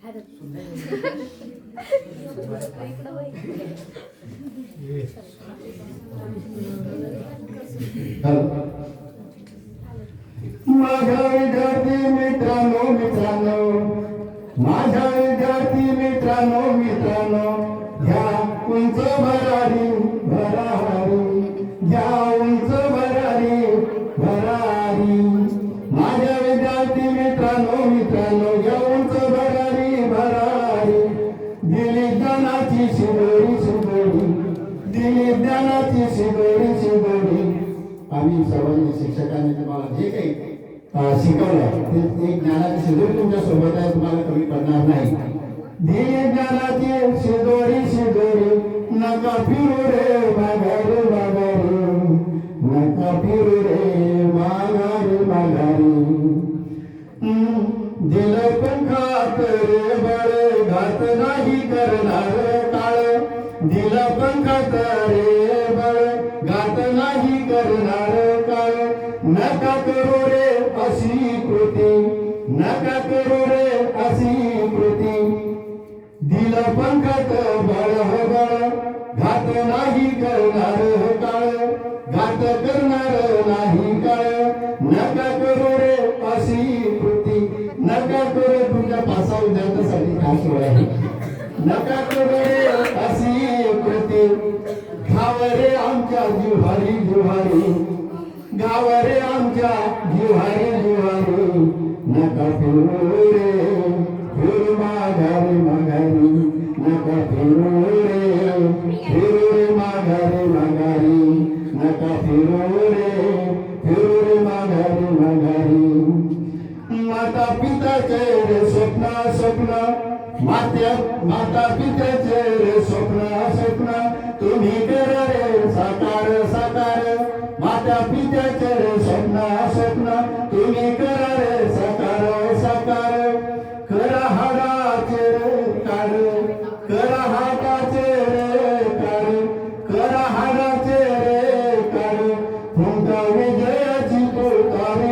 माझ्या विद्यार्थी मित्रांनो माझ्या विद्यार्थी मित्रांनो ह्या उंच भरारी ह्या उंच भरारी माझ्या विद्यार्थी मित्रांनो ह्या उंच भरारी दिली ज्ञानाची शिदोरी दिली ज्ञानाची शिदोरी आम्ही सर्वांनी शिक्षकांनी तुम्हाला जे काही शिकवलं ते ज्ञानाची शिदोरी तुमच्या सोबत आहे, तुम्हाला कमी पडणार नाही. दिली ज्ञानाची शिदोरी नका फिरू रे माघारी नका फिरू रे माघारी दिलं पंखात रे बळ घात नाही करणार काळ दिलं पंखात रे बळ घात नाही करणार काळ नका करू रे अशी कृती नका करू रे अशी कृती दिलं पंखात बळ घात नाही करणार काळ घात करणार नाही काळ नका करू रे अशी कृती नका करू. तुमच्या 5-6 विद्यार्थ्यांसाठी खास वेळ आहे. नका करू रे अशी कृती घावरे आमच्या जुहारी गावरे आमच्या जुहारी नका फिरू रे फिरू माघारी नका फिरू रे माघारी नका फिरू रे माघारी माता पिताचे रे स्वप्न माता पिताचे रे स्वप्न तुम्ही करा रे साकार माता पिताचे रे स्वप्न तुम्ही करा रे साकार करा हाडाचे रे काढ करा हाडाचे रे काढ करा हाडाचे रे काढ तुमका विजयाची तुतारी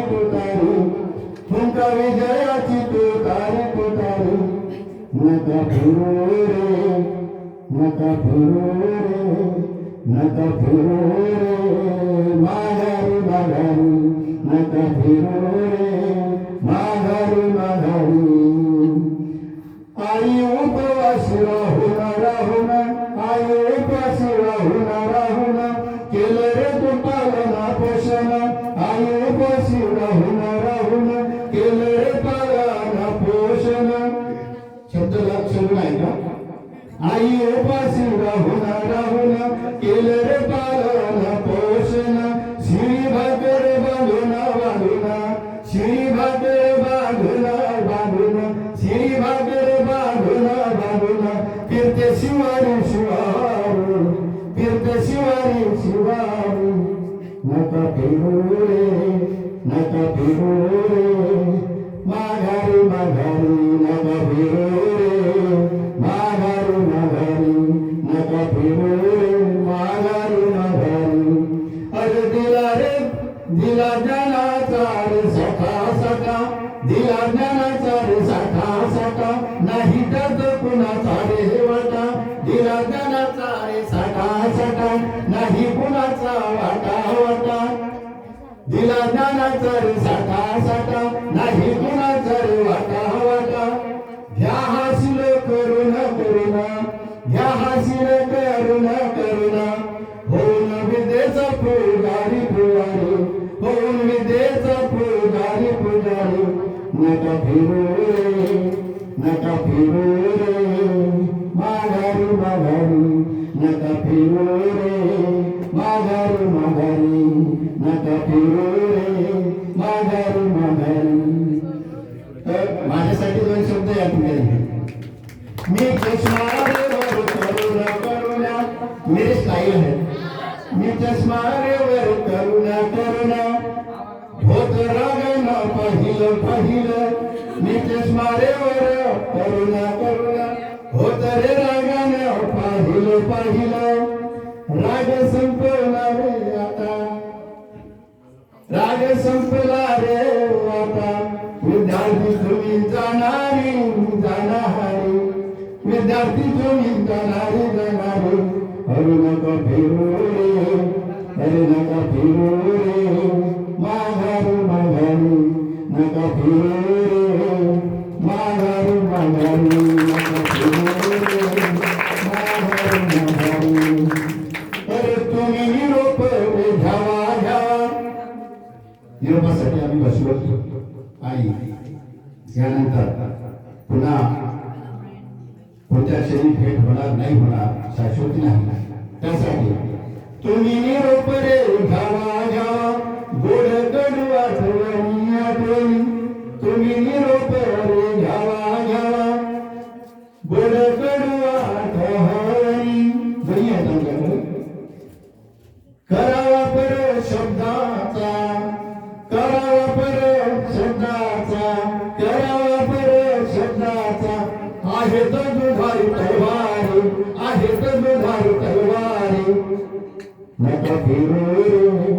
तुमका विजयाची तुतारी नका फिरू रे नका फिरू रे माघारी नका फिरू रे माघारी आई उपवासी राहून आई उपवासी राहून केलं रे तू पालना पोषण आई उपवासी राहून केलं रे पालना पोषण शब्द लक्षण आहे का. आई उपासी राहून केलं रे पालन पोषण श्री भाकर बांधून श्री भाकर बांधून श्री भाकर बांधून फिरते शिवारी नका फिरू रे माघारी नका फिरू रे माघारी नका फिरू रे माघारी अरे दिला ज्ञानाचा रे सखा दिला ज्ञानाचा रे सखा नाही त्यात कुणाचा रे वाटा दिला ज्ञानाचा रे सखा नाही कुणाचा वाटा दिला ज्ञानाचा रे सखा नाही कुणाचा रे वाटा घ्या हासिल करुणा घ्या हासिल करुणा होऊन विद्येचा पुजारी होऊन विद्येचा पुजारी नका फिरू रे माघारी नका फिरू रे माघारी नका फिरू रे माघारी माझ्यासाठी 2 शब्द या ठिकाणी. मी चष्मा रे करुणा मेरी स्टाईल है. मी चष्मा रे करुणा होत रागना पहिलं मी चष्मा रे करुणा होत रे रागाने पहिलं राग संपला रे आता राग संपला रे आता विद्यार्थी तुम्ही जाणारी विद्यार्थी तुम्ही जाणारे जाणारे हरु नका फिरू रे हरु नका फिरू रे माघारू माघारू नका फिरू रे माघारू माघारू नका फिरू रे माघारू माघारू अरे तुम्ही निरोप घ्यावा घ्यावा निरोपासाठी आम्ही बसलो आणि यानंतर पुन्हा कोणत्या क्षणी भेट होणार नाही होणार शाश्वती नाही त्यासाठी तुम्ही निरोप रे घ्यावा घ्यावा गोड कडू आठवणी आठवणी तुम्ही निरोप रे घ्यावा घ्यावा गोड कडू आठवणी दोन्ही आहेत आमच्याकडे करावा पर शब्दाचा करावा पर शब्दाचा करावा पर शब्दाचा आहे तर दुधारी तलवारी आहे तर दुधारी तलवारी नका फिरू रे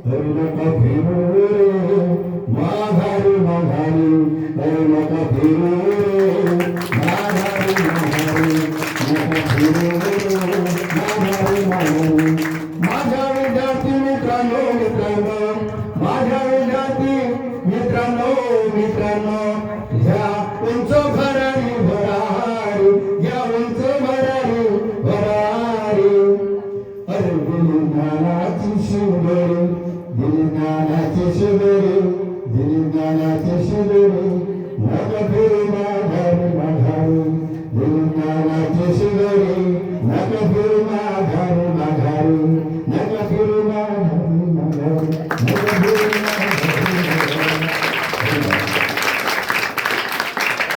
हरु नका फिरू रे माघारी माघारी हरु नका फिरू रे माघारी माघारी नका फिरू रे माघारी माघारी माझ्या विद्यार्थी मित्रांनो मित्रांनो माझ्या विद्यार्थी मित्रांनो मित्रांनो ह्या उंच